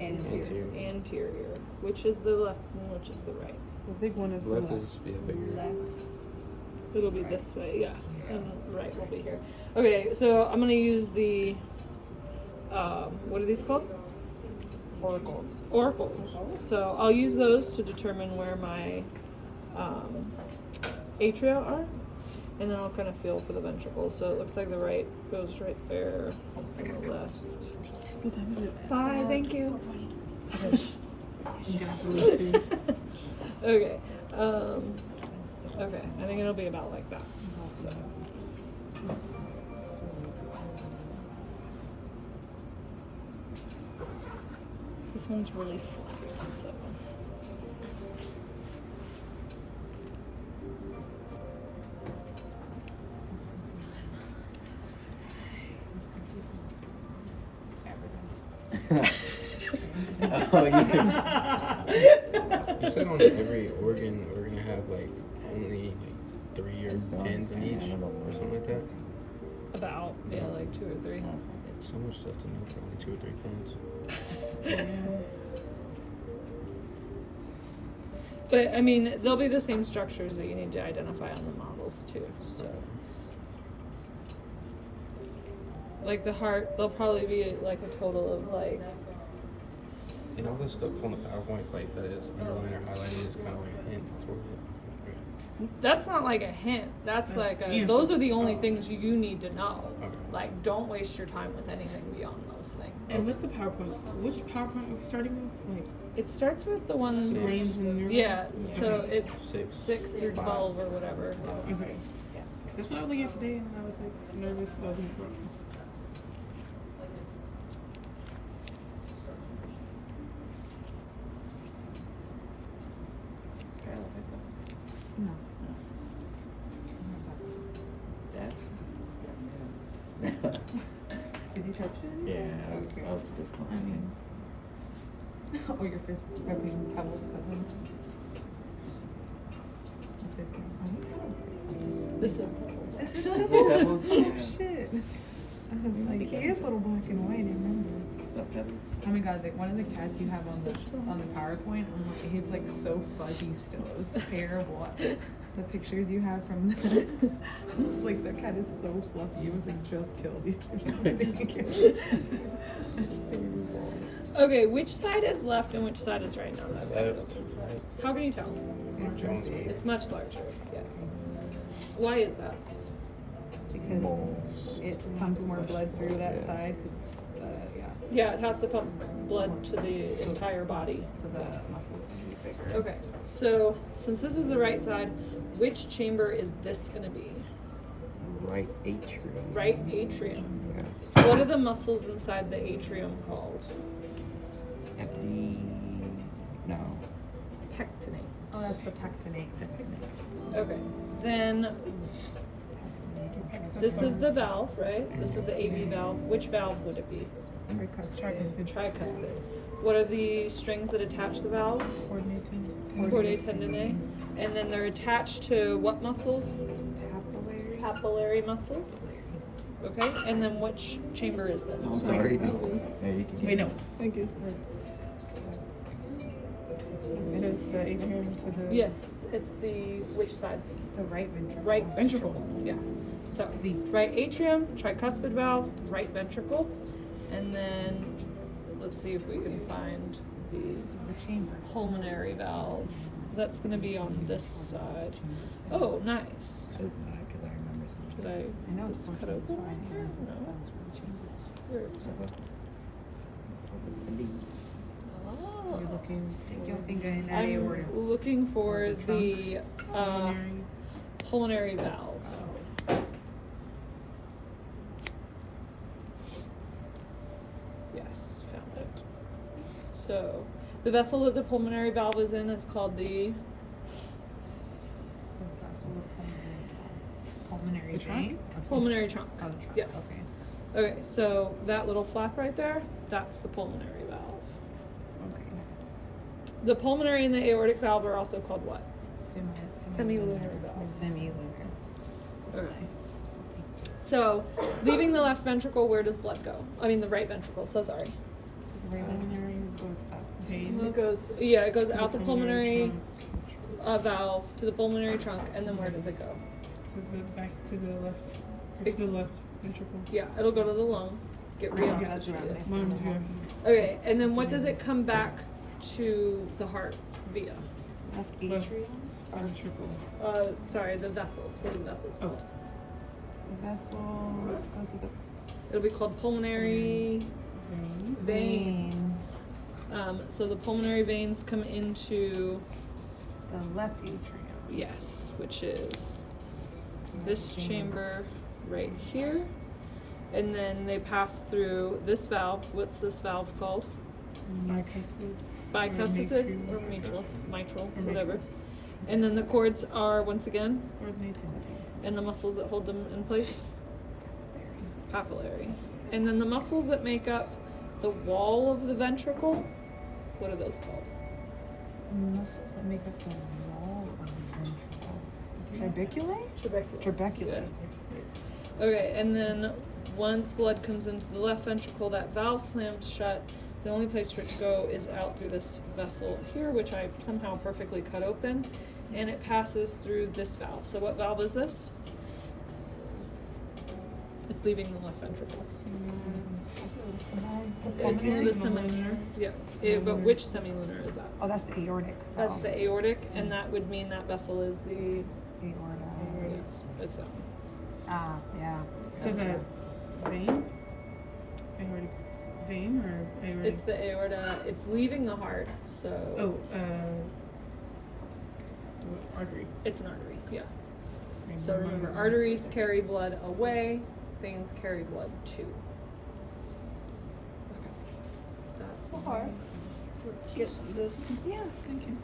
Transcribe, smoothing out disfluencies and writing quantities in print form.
Anterior. Which is the left and which is the right? The big one is the Left left. is be a bigger. It'll be this way, yeah. And the right will be here. Okay, so I'm gonna use the what are these called? Oracles. So I'll use those to determine where my atria are, and then I'll kind of feel for the ventricles. So it looks like the right goes right there, and the left. What time is it? Bye, thank you. You got to really see. Okay. Okay, I think it'll be about like that. So. This one's really flat, so. Oh, you said on every organ we're gonna have like only like 3 or pins in each or something like that. About, yeah, like 2 or 3. So much stuff to know for only 2 or 3 pins. But I mean, they'll be the same structures that you need to identify on the models too. So, like the heart, there'll probably be like a total of like. And all this stuff on the PowerPoints like that is underlined or highlighted is kind of like a hint toward it. That's not like a hint. That's like a, those are the only things you need to know. Okay. Like, don't waste your time with anything beyond those things. And with the PowerPoints, which PowerPoint are we starting with? Like, it starts with the one. brains and neurons? Yeah. So Okay. it's 6 through 12 or whatever. Okay. Because that's what I was looking at today, and I was like nervous that I wasn't important. No. Did you touch it? Yeah, I was fist bumping. Oh, your fist bumping Pebbles cousin. This is. This is Pebbles? Oh Yeah. shit. I was like, he is little black and white, I remember. What's up, Pebbles? Oh my god, like one of the cats you have on the PowerPoint, he's like so fuzzy still. It was terrible. The pictures you have from the it's like the cat is so fluffy. It was like just killed you or something. It's terrible. Okay, which side is left and which side is right now? Left, right. How can you tell? It's Jones. big. It's much larger. Yes. Why is that? Because it pumps more blood through that side. Cause, yeah. Yeah, it has to pump blood to the entire body. So the muscles can be bigger. Okay, so since this is the right side, which chamber is this going to be? Right atrium. Right atrium. Yeah. What are the muscles inside the atrium called? No. Pectinate. Oh, that's the pectinate. Okay, then this is the valve, right? This is the AV valve. Which valve would it be? Tricuspid. Tricuspid. What are the strings that attach the valve? Chordae tendineae. And then they're attached to what muscles? Papillary. Papillary muscles. Okay, and then which chamber is this? Oh, I'm sorry. Yeah, you can Wait, no. Thank you. So it's the atrium to the Yes, it's the, which side? the right ventricle. Right ventricle, yeah. So, right atrium, tricuspid valve, right ventricle, and then, let's see if we can find the chamber. pulmonary valve. That's gonna be on this side. Oh, nice. That is not because I remember something. Did I know it's cut open right here? No. Where is it? Oh. You're looking. Stick your finger in that I'm aorta. looking for the Pulmonary. pulmonary valve. Yes, found it. So, the vessel that the pulmonary valve is in is called the Pulmonary vein. pulmonary trunk. Oh, the trunk. Yes. Okay. Okay, so that little flap right there, that's the pulmonary valve. Okay. The pulmonary and the aortic valve are also called what? Semilunar valves. Semilunar. Okay. So, leaving the left ventricle, where does blood go? I mean, the right ventricle, so sorry. Right pulmonary goes up. Vein. It goes, yeah, it goes to out the pulmonary trunk, valve to the pulmonary trunk, and then where does it go? to the back to the left. Or to the left ventricle. Yeah, it'll go to the lungs, get Yeah, reoxygenated. Lungs reoxygenated. Okay, and then what does it come back to the heart via? Left atrium. Ventricle. Sorry, the vessels. What are the vessels called? Vessels goes to the It'll be called pulmonary veins. So the pulmonary veins come into, the left atrium. yes, which is this chamber right here. And then they pass through this valve. What's this valve called? Bicuspid. Bicuspid or mitral, whatever. And then the cords are, once again, and the muscles that hold them in place? Papillary. And then the muscles that make up the wall of the ventricle, what are those called? The muscles that make up the wall of the ventricle. Trabeculae? Trabeculae. Yeah. Okay, and then once blood comes into the left ventricle, that valve slams shut. The only place for it to go is out through this vessel here, which I somehow perfectly cut open, and it passes through this valve. So what valve is this? It's leaving the left ventricle. It's the semilunar. Yeah. But which semilunar is that? Oh, that's the aortic. That's the aortic, and that would mean that vessel is the aorta. yes, it's that one. Ah, yeah. So is that vein? Aortic vein or aortic? It's the aorta. It's leaving the heart, so artery. it's an artery. Yeah. So remember, arteries carry blood away, veins carry blood to. Okay. That's the heart. Let's get this. Yeah, thank you.